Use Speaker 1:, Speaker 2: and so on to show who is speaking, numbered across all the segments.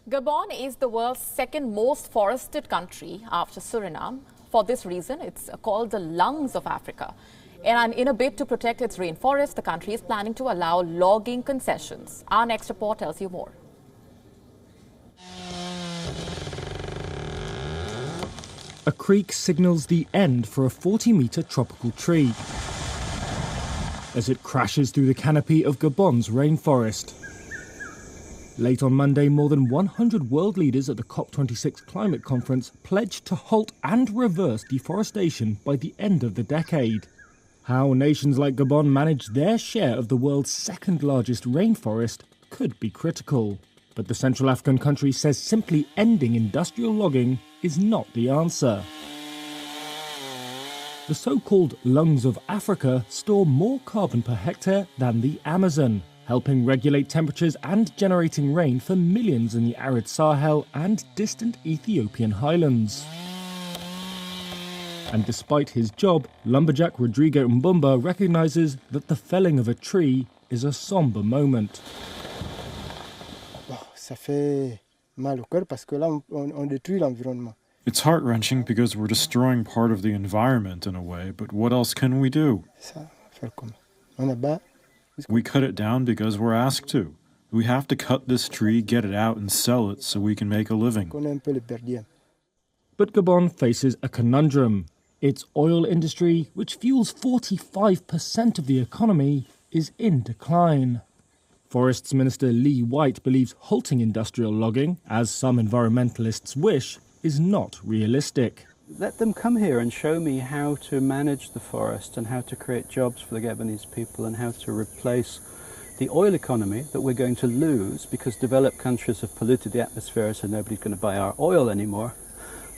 Speaker 1: Gabon is the world's second most forested country after Suriname. For this reason, it's called the lungs of Africa. And in a bid to protect its rainforest, the country is planning to allow logging concessions. Our next report tells you more.
Speaker 2: A creek signals the end for a 40-metre tropical tree as it crashes through the canopy of Gabon's rainforest. Late on Monday, more than 100 world leaders at the COP26 climate conference pledged to halt and reverse deforestation by the end of the decade. How nations like Gabon manage their share of the world's second-largest rainforest could be critical. But the Central African country says simply ending industrial logging is not the answer. The so-called lungs of Africa store more carbon per hectare than the Amazon, helping regulate temperatures and generating rain for millions in the arid Sahel and distant Ethiopian highlands. And despite his job, lumberjack Rodrigo Mbumba recognizes that the felling of a tree is a somber moment.
Speaker 3: It's heart-wrenching because we're destroying part of the environment in a way, but what else can we do? We cut it down because we're asked to. We have to cut this tree, get it out and sell it so we can make a living.
Speaker 2: But Gabon faces a conundrum. Its oil industry, which fuels 45% of the economy, is in decline. Forests Minister Lee White believes halting industrial logging, as some environmentalists wish, is not realistic.
Speaker 4: Let them come here and show me how to manage the forest and how to create jobs for the Gabonese people and how to replace the oil economy that we're going to lose because developed countries have polluted the atmosphere so nobody's going to buy our oil anymore.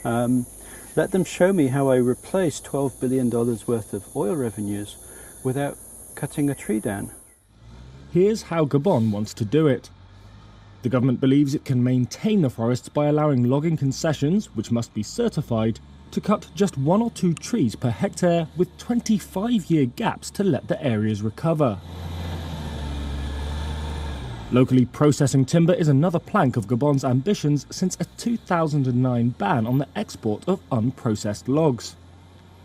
Speaker 4: Let them show me how I replace $12 billion worth of oil revenues without cutting a tree down.
Speaker 2: Here's how Gabon wants to do it. The government believes it can maintain the forests by allowing logging concessions, which must be certified, to cut just 1 or 2 trees per hectare with 25-year gaps to let the areas recover. Locally processing timber is another plank of Gabon's ambitions since a 2009 ban on the export of unprocessed logs.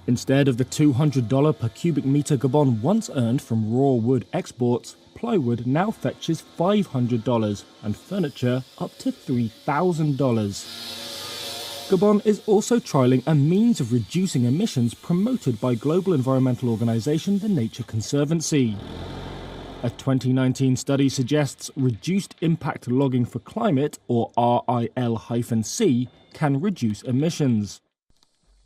Speaker 2: Instead of the $200 per cubic metre Gabon once earned from raw wood exports, plywood now fetches $500 and furniture up to $3,000. Gabon is also trialling a means of reducing emissions promoted by global environmental organisation the Nature Conservancy. A 2019 study suggests reduced impact logging for climate, or RIL-C, can reduce emissions.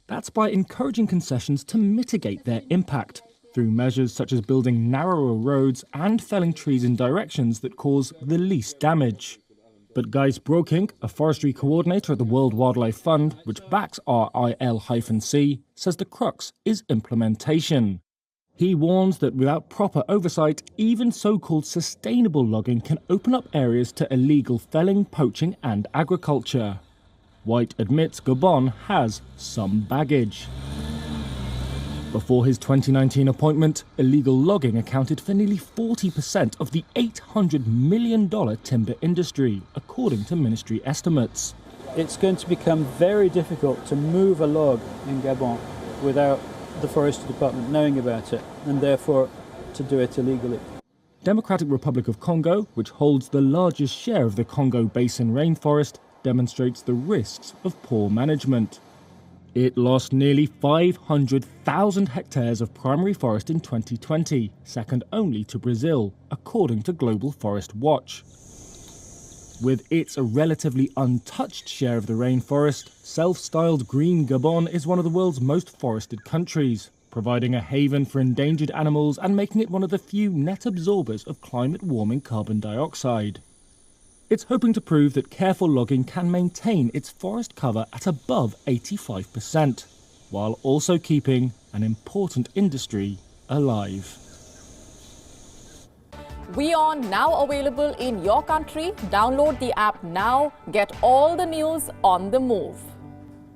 Speaker 2: That's by encouraging concessions to mitigate their impact, through measures such as building narrower roads and felling trees in directions that cause the least damage. But Gijs Brokink, a forestry coordinator at the World Wildlife Fund, which backs RIL-C, says the crux is implementation. He warns that without proper oversight, even so-called sustainable logging can open up areas to illegal felling, poaching and agriculture. White admits Gabon has some baggage. Before his 2019 appointment, illegal logging accounted for nearly 40% of the $800 million timber industry, according to ministry estimates.
Speaker 4: It's going to become very difficult to move a log in Gabon without the Forestry Department knowing about it, and therefore to do it illegally.
Speaker 2: Democratic Republic of Congo, which holds the largest share of the Congo Basin rainforest, demonstrates the risks of poor management. It lost nearly 500,000 hectares of primary forest in 2020, second only to Brazil, according to Global Forest Watch. With its relatively untouched share of the rainforest, self-styled Green Gabon is one of the world's most forested countries, providing a haven for endangered animals and making it one of the few net absorbers of climate-warming carbon dioxide. It's hoping to prove that careful logging can maintain its forest cover at above 85%, while also keeping an important industry alive.
Speaker 1: WION now available in your country. Download the app now. Get all the news on the move.